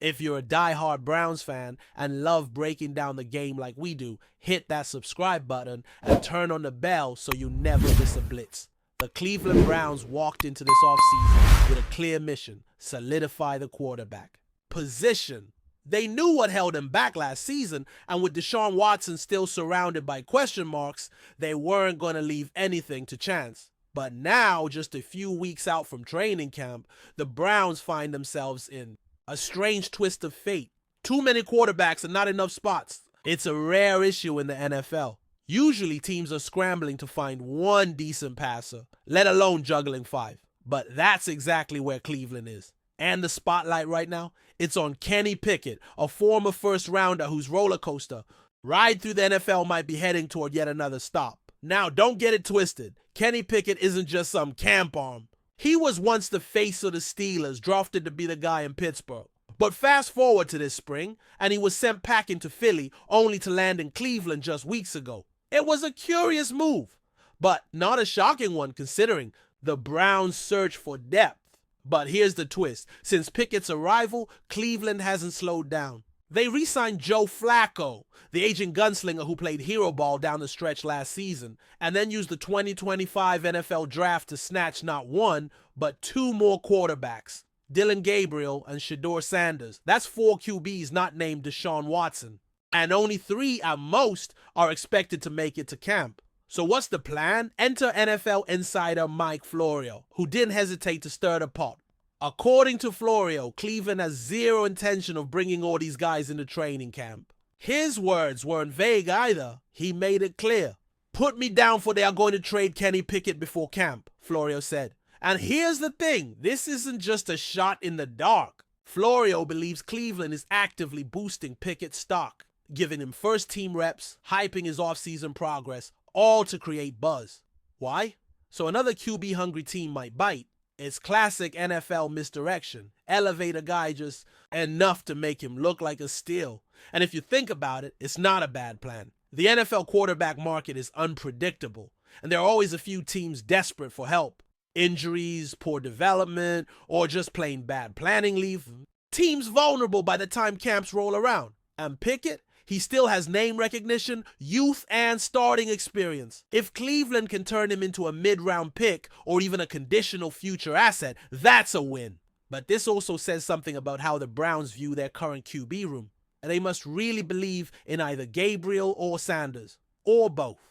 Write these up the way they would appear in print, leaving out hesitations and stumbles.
If you're a die-hard Browns fan and love breaking down the game like we do, hit that subscribe button and turn on the bell so you never miss a blitz. The Cleveland Browns walked into this offseason with a clear mission: solidify the quarterback position. They knew what held him back last season, and with Deshaun Watson still surrounded by question marks, they weren't going to leave anything to chance. But now, just a few weeks out from training camp, the Browns find themselves in a strange twist of fate. Too many quarterbacks and not enough spots. It's a rare issue in the NFL. Usually teams are scrambling to find one decent passer, let alone juggling 5. But that's exactly where Cleveland is. And the spotlight right now, it's on Kenny Pickett, a former first-rounder whose roller coaster ride through the NFL might be heading toward yet another stop. Now, don't get it twisted. Kenny Pickett isn't just some camp arm. He was once the face of the Steelers, drafted to be the guy in Pittsburgh. But fast forward to this spring, and he was sent packing to Philly, only to land in Cleveland just weeks ago. It was a curious move, but not a shocking one considering the Browns' search for depth. But here's the twist. Since Pickett's arrival, Cleveland hasn't slowed down. They re-signed Joe Flacco, the aging gunslinger who played hero ball down the stretch last season, and then used the 2025 NFL draft to snatch not one, but 2 more quarterbacks, Dillon Gabriel and Shedeur Sanders. That's 4 QBs not named Deshaun Watson. And only 3 at most are expected to make it to camp. So what's the plan? Enter NFL insider Mike Florio, who didn't hesitate to stir the pot. According to Florio, Cleveland has zero intention of bringing all these guys into training camp. His words weren't vague either. He made it clear. "Put me down for they are going to trade Kenny Pickett before camp," Florio said. And here's the thing, this isn't just a shot in the dark. Florio believes Cleveland is actively boosting Pickett's stock, giving him first-team reps, hyping his offseason progress, all to create buzz. Why? So another QB-hungry team might bite. It's classic NFL misdirection. Elevate a guy just enough to make him look like a steal. And if you think about it, it's not a bad plan. The NFL quarterback market is unpredictable, and there are always a few teams desperate for help. Injuries, poor development, or just plain bad planning leave teams vulnerable by the time camps roll around. And Pickett, he still has name recognition, youth, and starting experience. If Cleveland can turn him into a mid-round pick or even a conditional future asset, that's a win. But this also says something about how the Browns view their current QB room. And they must really believe in either Gabriel or Sanders, or both,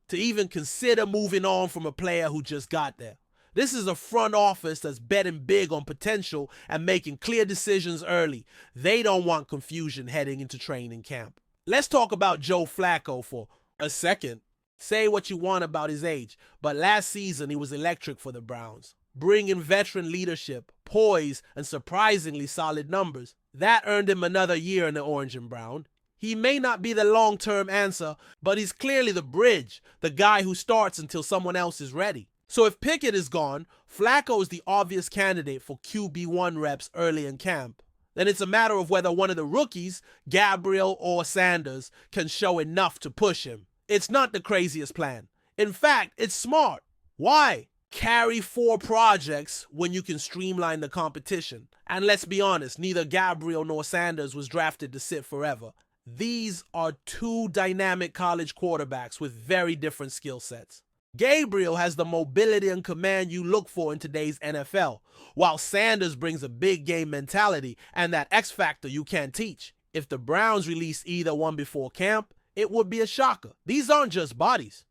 to even consider moving on from a player who just got there. This is a front office that's betting big on potential and making clear decisions early. They don't want confusion heading into training camp. Let's talk about Joe Flacco for a second. Say what you want about his age, but last season he was electric for the Browns, bringing veteran leadership, poise, and surprisingly solid numbers. That earned him another year in the orange and brown. He may not be the long-term answer, but he's clearly the bridge, the guy who starts until someone else is ready. So if Pickett is gone, Flacco is the obvious candidate for QB1 reps early in camp. Then it's a matter of whether one of the rookies, Gabriel or Sanders, can show enough to push him. It's not the craziest plan. In fact, it's smart. Why? Carry 4 projects when you can streamline the competition. And let's be honest, neither Gabriel nor Sanders was drafted to sit forever. These are 2 dynamic college quarterbacks with very different skill sets. Gabriel has the mobility and command you look for in today's NFL, while Sanders brings a big game mentality and that X factor you can't teach. If the Browns release either one before camp, it would be a shocker. These aren't just bodies.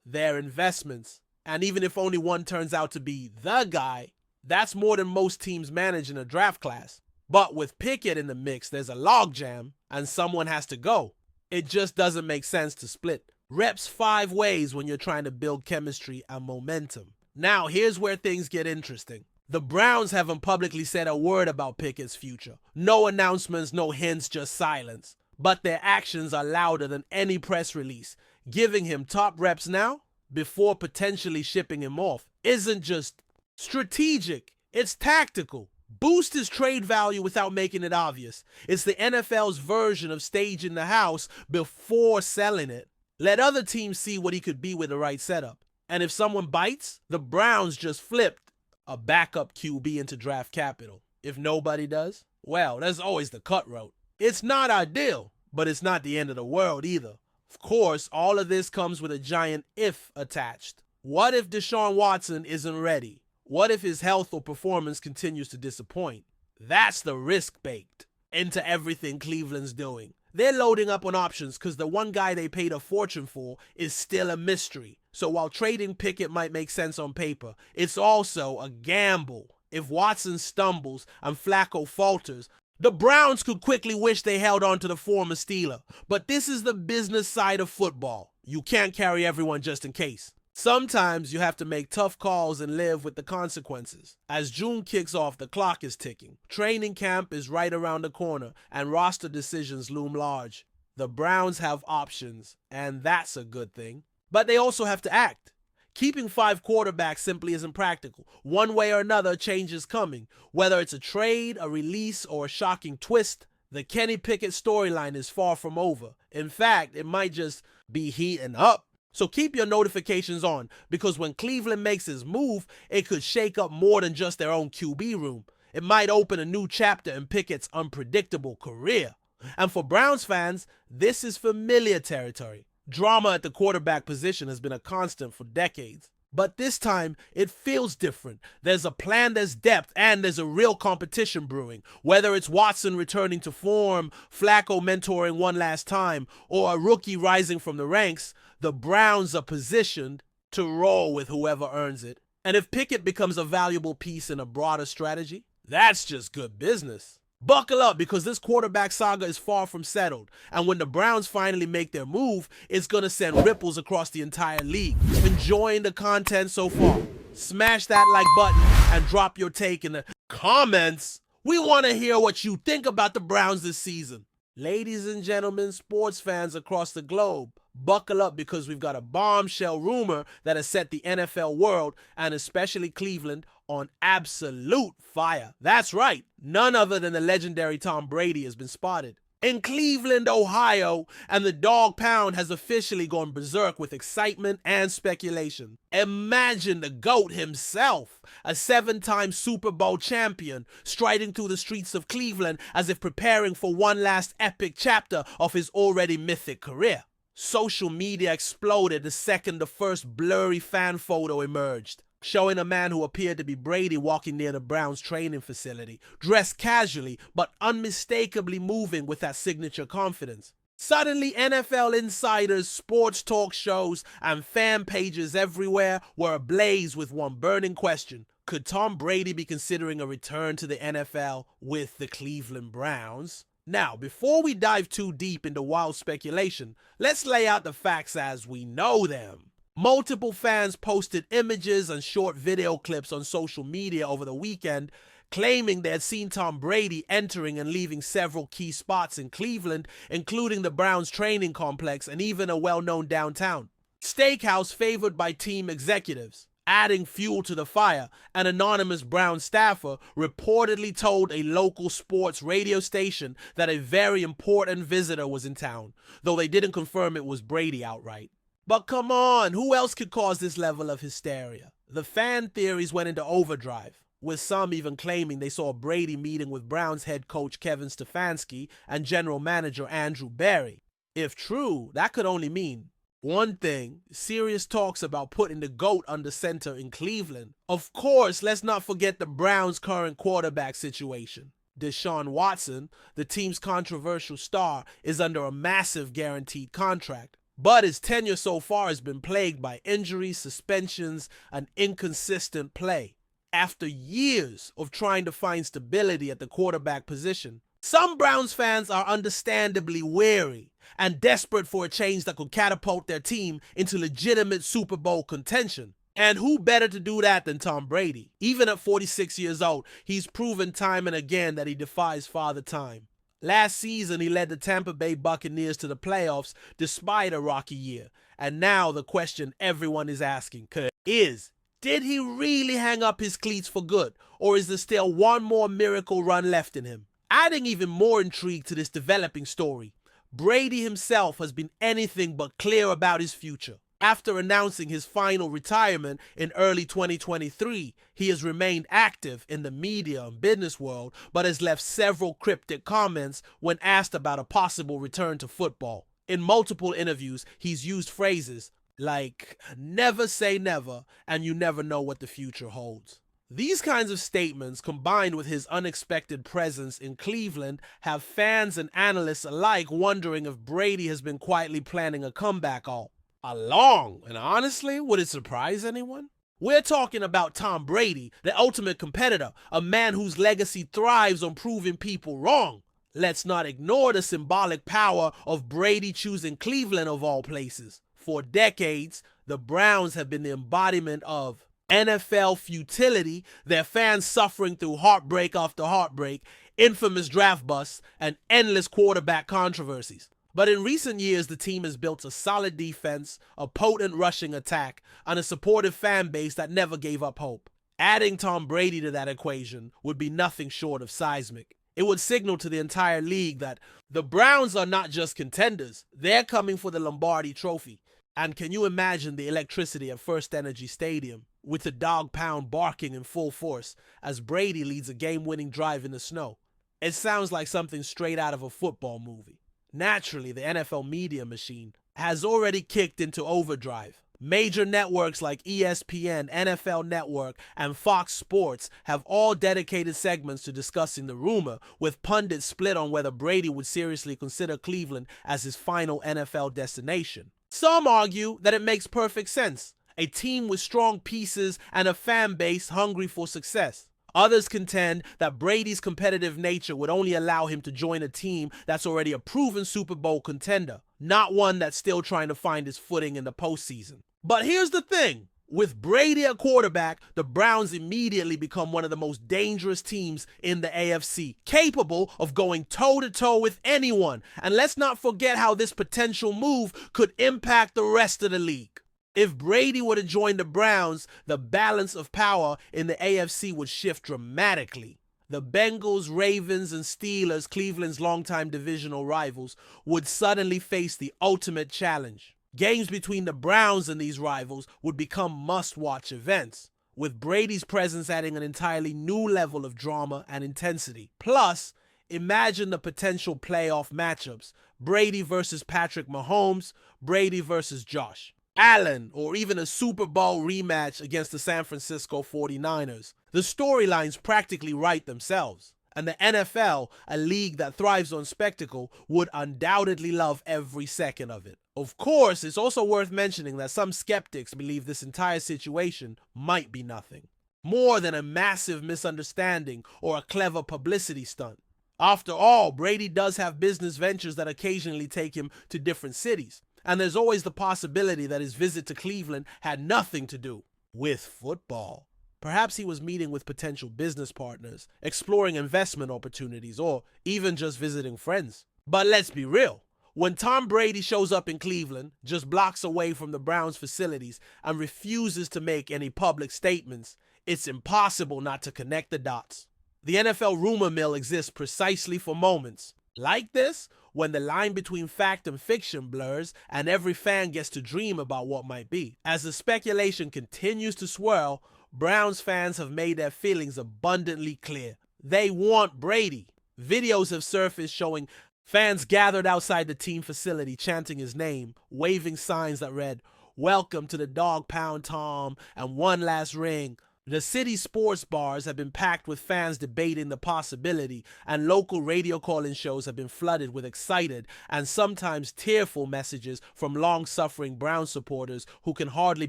They're investments. And even if only one turns out to be the guy, that's more than most teams manage in a draft class. But with Pickett in the mix, there's a logjam, and someone has to go. It just doesn't make sense to split reps 5 ways when you're trying to build chemistry and momentum. Now, here's where things get interesting. The Browns haven't publicly said a word about Pickett's future. No announcements, no hints, just silence. But their actions are louder than any press release. Giving him top reps now, before potentially shipping him off, isn't just strategic, it's tactical. Boost his trade value without making it obvious. It's the NFL's version of staging the house before selling it. Let other teams see what he could be with the right setup. And if someone bites, the Browns just flipped a backup QB into draft capital. If nobody does, Well, there's always the cutthroat. It's not ideal, but it's not the end of the world either. Of course, all of this comes with a giant if attached. What if Deshaun Watson isn't ready? What if his health or performance continues to disappoint? That's the risk baked into everything Cleveland's doing. They're loading up on options because the one guy they paid a fortune for is still a mystery. So while trading Pickett might make sense on paper, it's also a gamble. If Watson stumbles and Flacco falters, the Browns could quickly wish they held on to the former Steeler. But this is the business side of football. You can't carry everyone just in case. Sometimes you have to make tough calls and live with the consequences. As June kicks off, the clock is ticking. Training camp is right around the corner, and roster decisions loom large. The Browns have options, and that's a good thing. But they also have to act. Keeping 5 quarterbacks simply isn't practical. One way or another, change is coming. Whether it's a trade, a release, or a shocking twist, the Kenny Pickett storyline is far from over. In fact, it might just be heating up. So keep your notifications on, because when Cleveland makes his move, it could shake up more than just their own QB room. It might open a new chapter in Pickett's unpredictable career. And for Browns fans, this is familiar territory. Drama at the quarterback position has been a constant for decades. But this time, it feels different. There's a plan, there's depth, and there's a real competition brewing. Whether it's Watson returning to form, Flacco mentoring one last time, or a rookie rising from the ranks, the Browns are positioned to roll with whoever earns it. And if Pickett becomes a valuable piece in a broader strategy, that's just good business. Buckle up, because this quarterback saga is far from settled. And when the Browns finally make their move, it's going to send ripples across the entire league. Enjoying the content so far? Smash that like button and drop your take in the comments. We want to hear what you think about the Browns this season. Ladies and gentlemen, sports fans across the globe, buckle up, because we've got a bombshell rumor that has set the NFL world, and especially Cleveland, on absolute fire. That's right, none other than the legendary Tom Brady has been spotted in Cleveland, Ohio, and the dog pound has officially gone berserk with excitement and speculation. Imagine the GOAT himself, a 7-time Super Bowl champion, striding through the streets of Cleveland as if preparing for one last epic chapter of his already mythic career. Social media exploded the second the first blurry fan photo emerged, showing a man who appeared to be Brady walking near the Browns training facility, dressed casually but unmistakably moving with that signature confidence. Suddenly, NFL insiders, sports talk shows, and fan pages everywhere were ablaze with one burning question. Could Tom Brady be considering a return to the NFL with the Cleveland Browns? Now, before we dive too deep into wild speculation, let's lay out the facts as we know them. Multiple fans posted images and short video clips on social media over the weekend, claiming they had seen Tom Brady entering and leaving several key spots in Cleveland, including the Browns training complex and even a well-known downtown steakhouse favored by team executives. Adding fuel to the fire, an anonymous Browns staffer reportedly told a local sports radio station that a very important visitor was in town, though they didn't confirm it was Brady outright. But come on, who else could cause this level of hysteria? The fan theories went into overdrive, with some even claiming they saw Brady meeting with Browns head coach Kevin Stefanski and general manager Andrew Berry. If true, that could only mean one thing: serious talks about putting the GOAT under center in Cleveland. Of course, let's not forget the Browns' current quarterback situation. Deshaun Watson, the team's controversial star, is under a massive guaranteed contract. But his tenure so far has been plagued by injuries, suspensions, and inconsistent play. After years of trying to find stability at the quarterback position, some Browns fans are understandably wary and desperate for a change that could catapult their team into legitimate Super Bowl contention. And who better to do that than Tom Brady? Even at 46 years old, he's proven time and again that he defies Father Time. Last season, he led the Tampa Bay Buccaneers to the playoffs despite a rocky year. And now the question everyone is asking is, did he really hang up his cleats for good? Or is there still one more miracle run left in him? Adding even more intrigue to this developing story, Brady himself has been anything but clear about his future. After announcing his final retirement in early 2023, he has remained active in the media and business world, but has left several cryptic comments when asked about a possible return to football. In multiple interviews, he's used phrases like, "never say never," and "you never know what the future holds." These kinds of statements, combined with his unexpected presence in Cleveland, have fans and analysts alike wondering if Brady has been quietly planning a comeback all along. And honestly, would it surprise anyone? We're talking about Tom Brady, the ultimate competitor, a man whose legacy thrives on proving people wrong. Let's not ignore the symbolic power of Brady choosing Cleveland of all places. For decades, the Browns have been the embodiment of NFL futility, their fans suffering through heartbreak after heartbreak, infamous draft busts, and endless quarterback controversies. But in recent years, the team has built a solid defense, a potent rushing attack, and a supportive fan base that never gave up hope. Adding Tom Brady to that equation would be nothing short of seismic. It would signal to the entire league that the Browns are not just contenders, they're coming for the Lombardi Trophy. And can you imagine the electricity at First Energy Stadium, with the dog pound barking in full force as Brady leads a game-winning drive in the snow? It sounds like something straight out of a football movie. Naturally, the NFL media machine has already kicked into overdrive. Major networks like ESPN, NFL Network, and Fox Sports have all dedicated segments to discussing the rumor, with pundits split on whether Brady would seriously consider Cleveland as his final NFL destination. Some argue that it makes perfect sense, a team with strong pieces and a fan base hungry for success. Others contend that Brady's competitive nature would only allow him to join a team that's already a proven Super Bowl contender, not one that's still trying to find his footing in the postseason. But here's the thing. With Brady at quarterback, the Browns immediately become one of the most dangerous teams in the AFC, capable of going toe-to-toe with anyone. And let's not forget how this potential move could impact the rest of the league. If Brady were to join the Browns, the balance of power in the AFC would shift dramatically. The Bengals, Ravens, and Steelers, Cleveland's longtime divisional rivals, would suddenly face the ultimate challenge. Games between the Browns and these rivals would become must-watch events, with Brady's presence adding an entirely new level of drama and intensity. Plus, imagine the potential playoff matchups: Brady versus Patrick Mahomes, Brady versus Josh Allen, or even a Super Bowl rematch against the San Francisco 49ers. The storylines practically write themselves, and the NFL, a league that thrives on spectacle, would undoubtedly love every second of it. Of course, it's also worth mentioning that some skeptics believe this entire situation might be nothing more than a massive misunderstanding or a clever publicity stunt. After all, Brady does have business ventures that occasionally take him to different cities, and there's always the possibility that his visit to Cleveland had nothing to do with football. Perhaps he was meeting with potential business partners, exploring investment opportunities, or even just visiting friends. But let's be real. When Tom Brady shows up in Cleveland, just blocks away from the Browns facilities, and refuses to make any public statements, it's impossible not to connect the dots. The NFL rumor mill exists precisely for moments like this, when the line between fact and fiction blurs and every fan gets to dream about what might be. As the speculation continues to swirl, Browns fans have made their feelings abundantly clear. They want Brady. Videos have surfaced showing fans gathered outside the team facility chanting his name, waving signs that read, "Welcome to the Dog Pound, Tom," and "One last ring." The city sports bars have been packed with fans debating the possibility, and local radio call-in shows have been flooded with excited and sometimes tearful messages from long-suffering Brown supporters who can hardly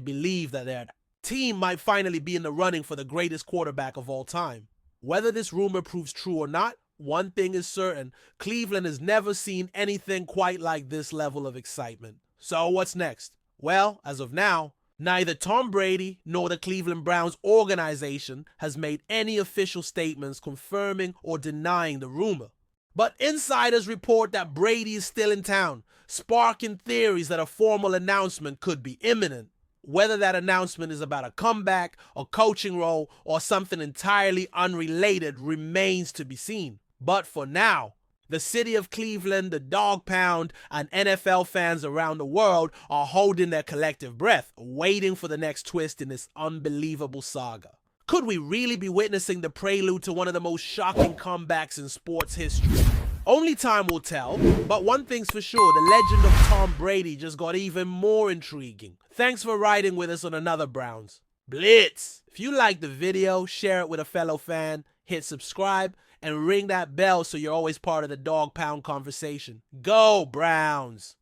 believe that their team might finally be in the running for the greatest quarterback of all time. Whether this rumor proves true or not, one thing is certain: Cleveland has never seen anything quite like this level of excitement. So what's next? Well, as of now, neither Tom Brady nor the Cleveland Browns organization has made any official statements confirming or denying the rumor. But insiders report that Brady is still in town, sparking theories that a formal announcement could be imminent. Whether that announcement is about a comeback, a coaching role, or something entirely unrelated remains to be seen. But for now, The city of Cleveland, the Dog Pound, and NFL fans around the world are holding their collective breath, waiting for the next twist in this unbelievable saga. Could we really be witnessing the prelude to one of the most shocking comebacks in sports history? Only time will tell, but one thing's for sure, the legend of Tom Brady just got even more intriguing. Thanks for riding with us on another Browns Blitz. If you liked the video, share it with a fellow fan, hit subscribe, and ring that bell so you're always part of the Dog Pound conversation. Go Browns!